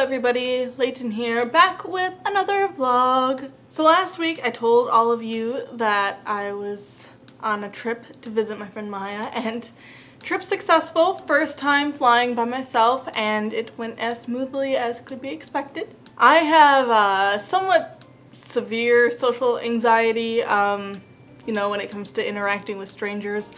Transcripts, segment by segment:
everybody, Leighton here, back with another vlog. So last week I told all of you that I was on a trip to visit my friend Maya, and trip successful, first time flying by myself, and it went as smoothly as could be expected. I have somewhat severe social anxiety, you know, when it comes to interacting with strangers.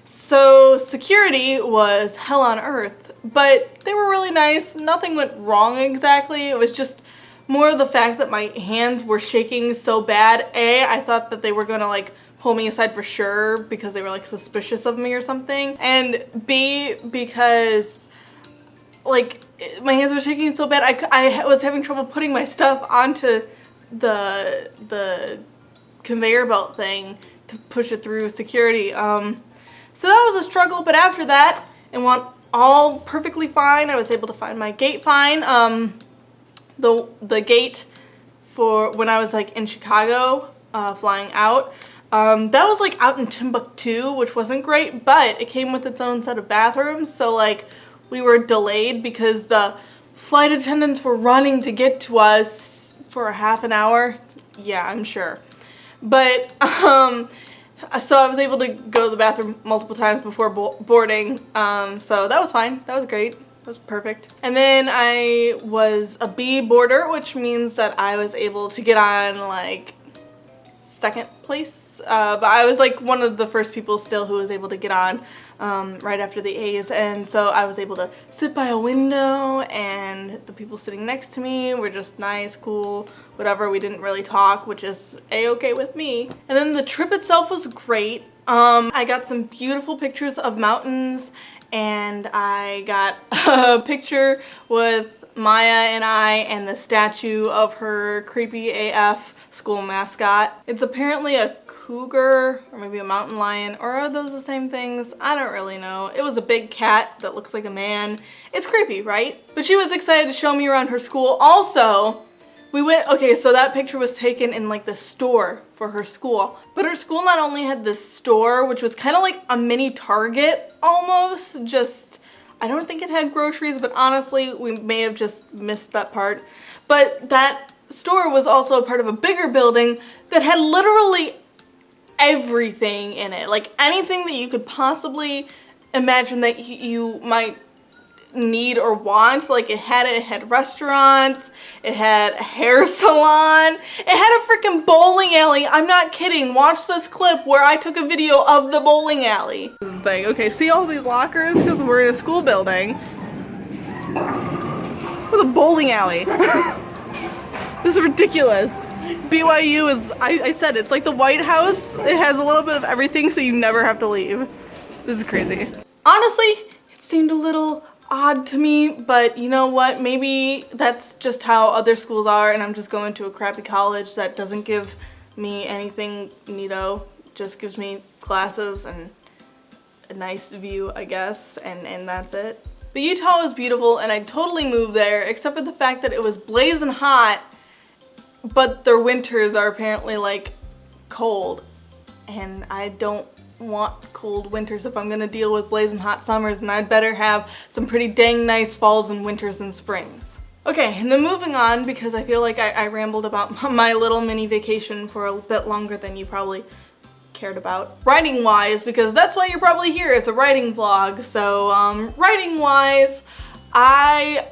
So security was hell on earth, but they were really nice. Nothing went wrong exactly. It was just more the fact that my hands were shaking so bad. A, I thought that they were gonna like pull me aside for sure because they were like suspicious of me or something. And B, because like my hands were shaking so bad, I was having trouble putting my stuff onto the conveyor belt thing to push it through security. So that was a struggle, but after that, it went all perfectly fine. I was able to find my gate fine. The gate for when I was like in Chicago, flying out, that was like out in Timbuktu, which wasn't great, but it came with its own set of bathrooms, so like we were delayed because the flight attendants were running to get to us for a half an hour. Yeah, I'm sure. But, so I was able to go to the bathroom multiple times before boarding, so that was fine. That was great. That was perfect. And then I was a B boarder, which means that I was able to get on like second place, but I was like one of the first people still who was able to get on right after the A's, and so I was able to sit by a window, and the people sitting next to me were just nice, cool, whatever. We didn't really talk, which is a-okay with me. And then the trip itself was great. I got some beautiful pictures of mountains, and I got a picture with Maya and I and the statue of her creepy AF school mascot. It's apparently a cougar or maybe a mountain lion, or are those the same things? I don't really know. It was a big cat that looks like a man. It's creepy, right? But she was excited to show me around her school. Also, we went, okay, so that picture was taken in like the store for her school. But her school not only had this store, which was kind of like a mini Target almost, just, I don't think it had groceries, but honestly, we may have just missed that part. But that store was also a part of a bigger building that had literally everything in it. Like anything that you could possibly imagine that you might need or want. Like it had restaurants, it had a hair salon, it had a freaking bowling alley. I'm not kidding. Watch this clip where I took a video of the bowling alley. This is the thing. Okay, see all these lockers? Because we're in a school building with a bowling alley. This is ridiculous. BYU is, I said, it's like the White House. It has a little bit of everything, so you never have to leave. This is crazy. Honestly, it seemed a little odd to me, but you know what? Maybe that's just how other schools are, and I'm just going to a crappy college that doesn't give me anything neato. Just gives me classes and a nice view, I guess, and that's it. But Utah was beautiful, and I'd totally move there, except for the fact that it was blazing hot, but their winters are apparently like cold, and I don't want cold winters if I'm gonna deal with blazing hot summers, and I'd better have some pretty dang nice falls and winters and springs. Okay, and then moving on, because I feel like I rambled about my little mini vacation for a bit longer than you probably cared about. Writing wise, because that's why you're probably here, it's a writing vlog. So writing wise, I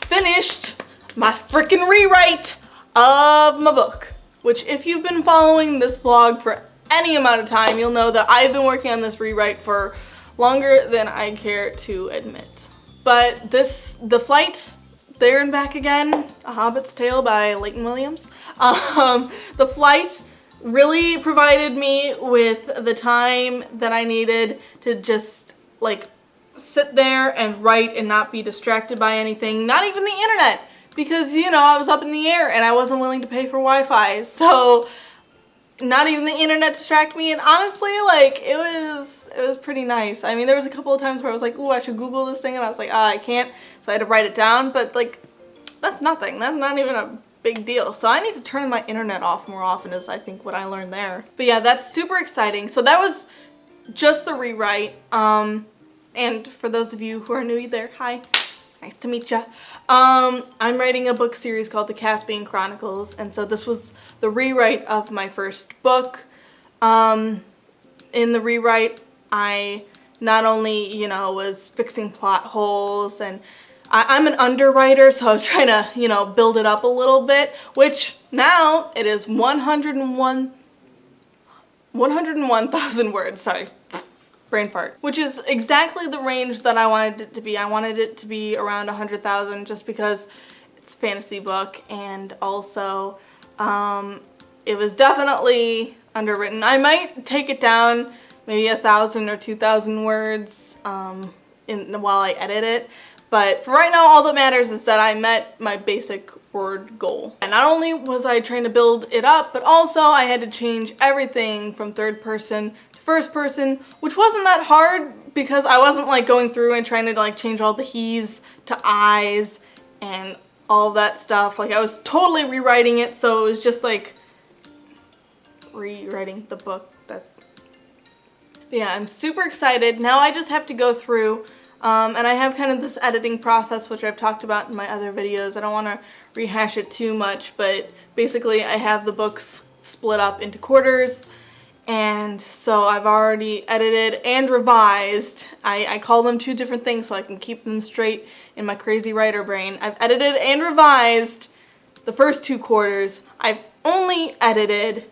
finished my freaking rewrite of my book, which if you've been following this vlog for any amount of time, you'll know that I've been working on this rewrite for longer than I care to admit. But The Flight, There and Back Again, A Hobbit's Tale by Leighton Williams. The Flight really provided me with the time that I needed to just like sit there and write and not be distracted by anything, not even the internet, because you know I was up in the air and I wasn't willing to pay for Wi-Fi, so not even the internet distracted me. And honestly, like it was pretty nice. I mean, there was a couple of times where I was like, ooh, I should Google this thing, and I was like, I can't, so I had to write it down. But like, that's nothing. That's not even a big deal. So I need to turn my internet off more often, is I think what I learned there. But yeah, that's super exciting. So that was just the rewrite. And for those of you who are new there, hi. Nice to meet ya. I'm writing a book series called The Caspian Chronicles, and so this was the rewrite of my first book. In the rewrite, I not only, you know, was fixing plot holes, and I'm an underwriter, so I was trying to, you know, build it up a little bit, which now it is 101,000 words, sorry. Brain fart. Which is exactly the range that I wanted it to be. I wanted it to be around 100,000 just because it's a fantasy book, and also it was definitely underwritten. I might take it down maybe 1,000 or 2,000 words while I edit it, but for right now all that matters is that I met my basic word goal. And not only was I trying to build it up, but also I had to change everything from third person first person, which wasn't that hard because I wasn't like going through and trying to like change all the he's to I's and all of that stuff. Like I was totally rewriting it, so it was just like rewriting the book. But yeah, I'm super excited. Now I just have to go through and I have kind of this editing process which I've talked about in my other videos. I don't want to rehash it too much, but basically I have the books split up into quarters. And so I've already edited and revised. I call them two different things so I can keep them straight in my crazy writer brain. I've edited and revised the first 2 quarters. I've only edited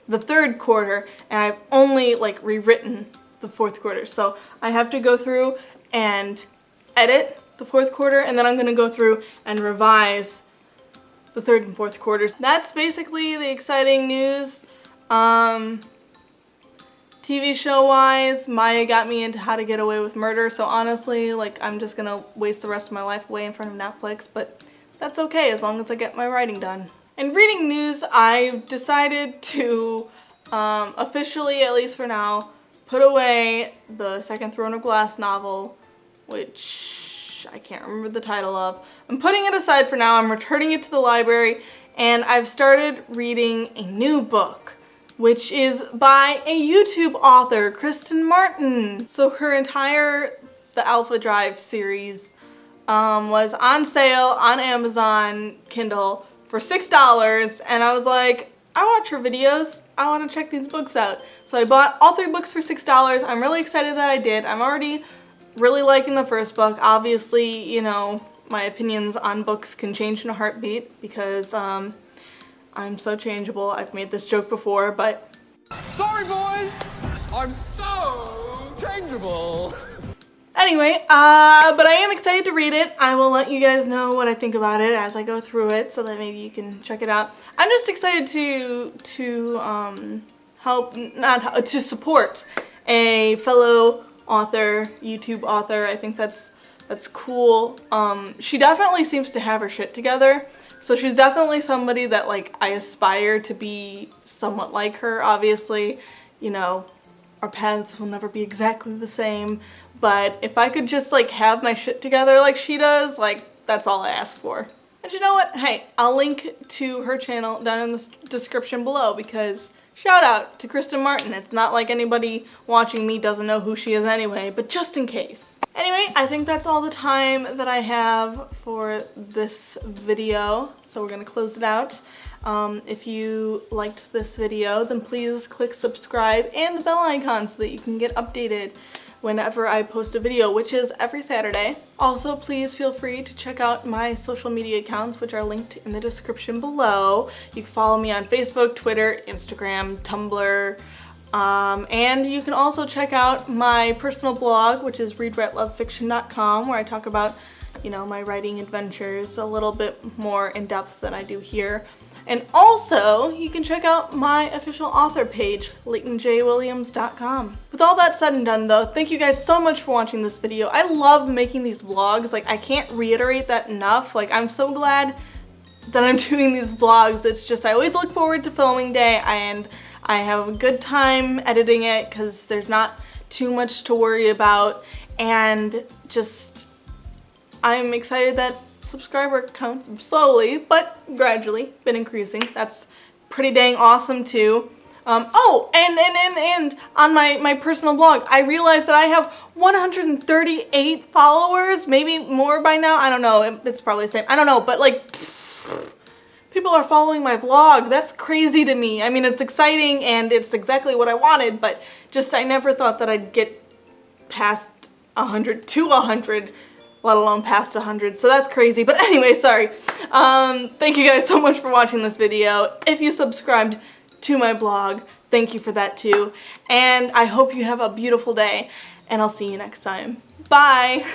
the 3rd quarter, and I've only like rewritten the 4th quarter. So I have to go through and edit the 4th quarter, and then I'm going to go through and revise the 3rd and 4th quarters. That's basically the exciting news. TV show wise, Maya got me into How to Get Away with Murder, so honestly, like, I'm just gonna waste the rest of my life away in front of Netflix, but that's okay as long as I get my writing done. In reading news, I've decided to officially, at least for now, put away the second Throne of Glass novel, which I can't remember the title of. I'm putting it aside for now, I'm returning it to the library, and I've started reading a new book, which is by a YouTube author, Kristen Martin. So her entire The Alpha Drive series was on sale on Amazon Kindle for $6, and I was like, I watch her videos, I want to check these books out. So I bought all 3 books for $6. I'm really excited that I did. I'm already really liking the first book. Obviously, you know, my opinions on books can change in a heartbeat because I'm so changeable. I've made this joke before, but... Sorry, boys! I'm so changeable! Anyway, but I am excited to read it. I will let you guys know what I think about it as I go through it so that maybe you can check it out. I'm just excited to support a fellow author, YouTube author. I think that's cool. She definitely seems to have her shit together. So she's definitely somebody that like I aspire to be somewhat like her. Obviously, you know, our paths will never be exactly the same, but if I could just like have my shit together like she does, like that's all I ask for. And you know what? Hey, I'll link to her channel down in the description below because shout out to Kristen Martin. It's not like anybody watching me doesn't know who she is anyway, but just in case. Anyway, I think that's all the time that I have for this video, so we're gonna close it out. If you liked this video, then please click subscribe and the bell icon so that you can get updated whenever I post a video, which is every Saturday. Also, please feel free to check out my social media accounts, which are linked in the description below. You can follow me on Facebook, Twitter, Instagram, Tumblr, and you can also check out my personal blog, which is readwritelovefiction.com, where I talk about, you know, my writing adventures a little bit more in depth than I do here. And also, you can check out my official author page, LeightonJWilliams.com. With all that said and done though, thank you guys so much for watching this video. I love making these vlogs. Like, I can't reiterate that enough. Like, I'm so glad that I'm doing these vlogs. It's just, I always look forward to filming day, and I have a good time editing it because there's not too much to worry about, and just, I'm excited that subscriber counts slowly but gradually been increasing. That's pretty dang awesome too. Oh, and on my personal blog, I realized that I have 138 followers, maybe more by now. I don't know. It's probably the same. I don't know, but like, people are following my blog. That's crazy to me. I mean, it's exciting and it's exactly what I wanted, but just I never thought that I'd get past 100 to 100, let alone past 100. So that's crazy. But anyway, sorry. Thank you guys so much for watching this video. If you subscribed to my blog, thank you for that too. And I hope you have a beautiful day, and I'll see you next time. Bye!